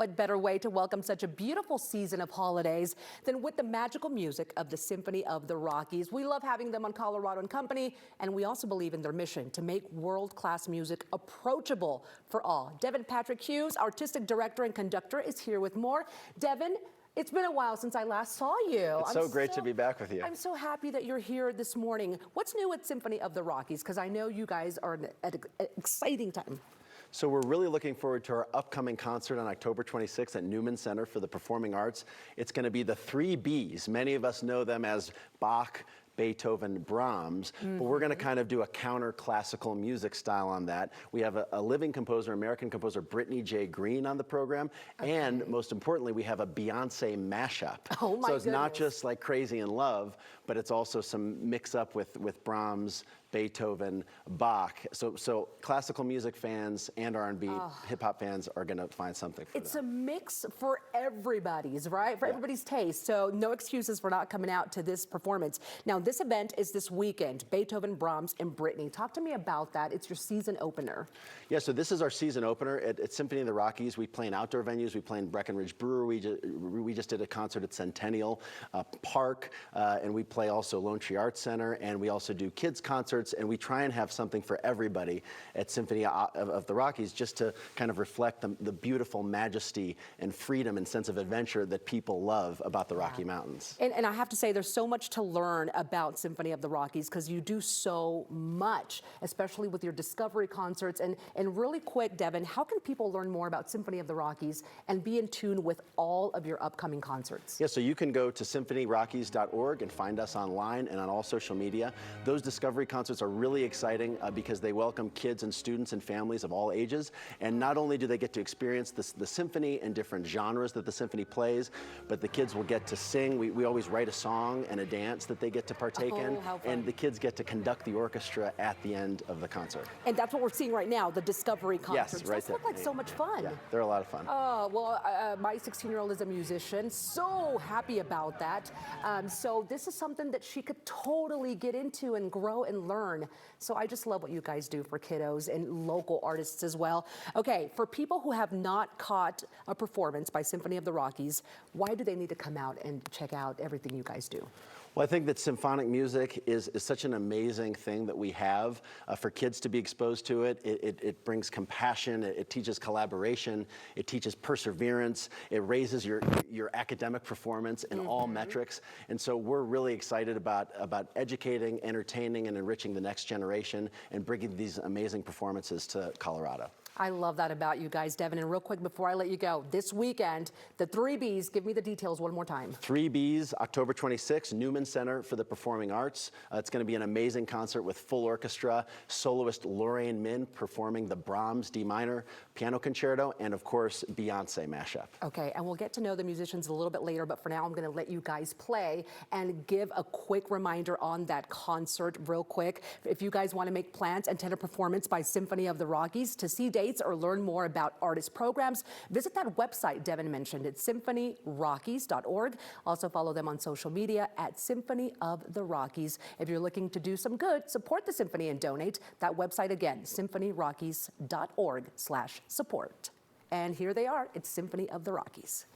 What better way to welcome such a beautiful season of holidays than with the magical music of the Symphony of the Rockies. We love having them on Colorado and Company, and we also believe in their mission to make world-class music approachable for all. Devin Patrick Hughes, Artistic Director and Conductor, is here with more. Devin, it's been a while since I last saw you. It's so great to be back with you. I'm so happy that you're here this morning. What's new at Symphony of the Rockies? Because I know you guys are at an exciting time. So we're really looking forward to our upcoming concert on October 26th at Newman Center for the Performing Arts. It's going to be the 3 Bs. Many of us know them as Bach, Beethoven, Brahms, but we're going to kind of do a counter classical music style on that. We have a living composer, American composer Brittany J. Green on the program, and most importantly, we have a Beyonce mashup. Oh my So it's goodness. not just like Crazy in Love, but it's also some mix up with Brahms, Beethoven, Bach. So classical music fans and R&B hip hop fans are going to find something for It's them. a mix for everybody's, right? For everybody's taste. So no excuses for not coming out to this performance. Now, this event is this weekend. Beethoven, Brahms, and Brittany. Talk to me about that. It's your season opener. Yeah, so this is our season opener at Symphony of the Rockies. We play in outdoor venues. We play in Breckenridge Brewery. We just did a concert at Centennial Park, and we play also Lone Tree Arts Center, and we also do kids concerts, and we try and have something for everybody at Symphony of the Rockies, just to kind of reflect the beautiful majesty and freedom and sense of adventure that people love about the Rocky Mountains. And I have to say, there's so much to learn about Symphony of the Rockies because you do so much, especially with your discovery concerts. And really quick, Devin, how can people learn more about Symphony of the Rockies and be in tune with all of your upcoming concerts? Yeah, so you can go to symphonyrockies.org and find us online and on all social media. Those discovery concerts are really exciting because they welcome kids and students and families of all ages. And not only do they get to experience the symphony and different genres that the symphony plays, but the kids will get to sing. We always write a song and a dance that they get to partake in, and the kids get to conduct the orchestra at the end of the concert. And that's what we're seeing right now, the discovery concerts. Yes, right there. Those look like so much fun. Yeah, they're a lot of fun. Oh, well, my 16-year-old is a musician. So happy about that. So this is something that she could totally get into and grow and learn. So I just love what you guys do for kiddos and local artists as well. Okay, for people who have not caught a performance by Symphony of the Rockies, why do they need to come out and check out everything you guys do? Well, I think that symphonic music is such an amazing thing that we have for kids to be exposed to it. It brings compassion, it teaches collaboration, it teaches perseverance, it raises your academic performance in all metrics. And so we're really excited about educating, entertaining, and enriching the next generation and bringing these amazing performances to Colorado. I love that about you guys, Devin. And real quick before I let you go, this weekend, the 3 Bs, give me the details one more time. 3 Bs, October 26th, Newman Center for the Performing Arts. It's going to be an amazing concert with full orchestra, soloist Lorraine Min performing the Brahms D minor piano concerto, and of course, Beyonce mashup. Okay, and we'll get to know the musicians a little bit later, but for now, I'm going to let you guys play and give a quick reminder on that concert real quick. If you guys want to make plans and attend a performance by Symphony of the Rockies, to see dates or learn more about artist programs, visit that website Devin mentioned. It's symphonyrockies.org. Also follow them on social media at Symphony of the Rockies. If you're looking to do some good, support the Symphony and donate. That website again, symphonyrockies.org/support. And here they are. It's Symphony of the Rockies.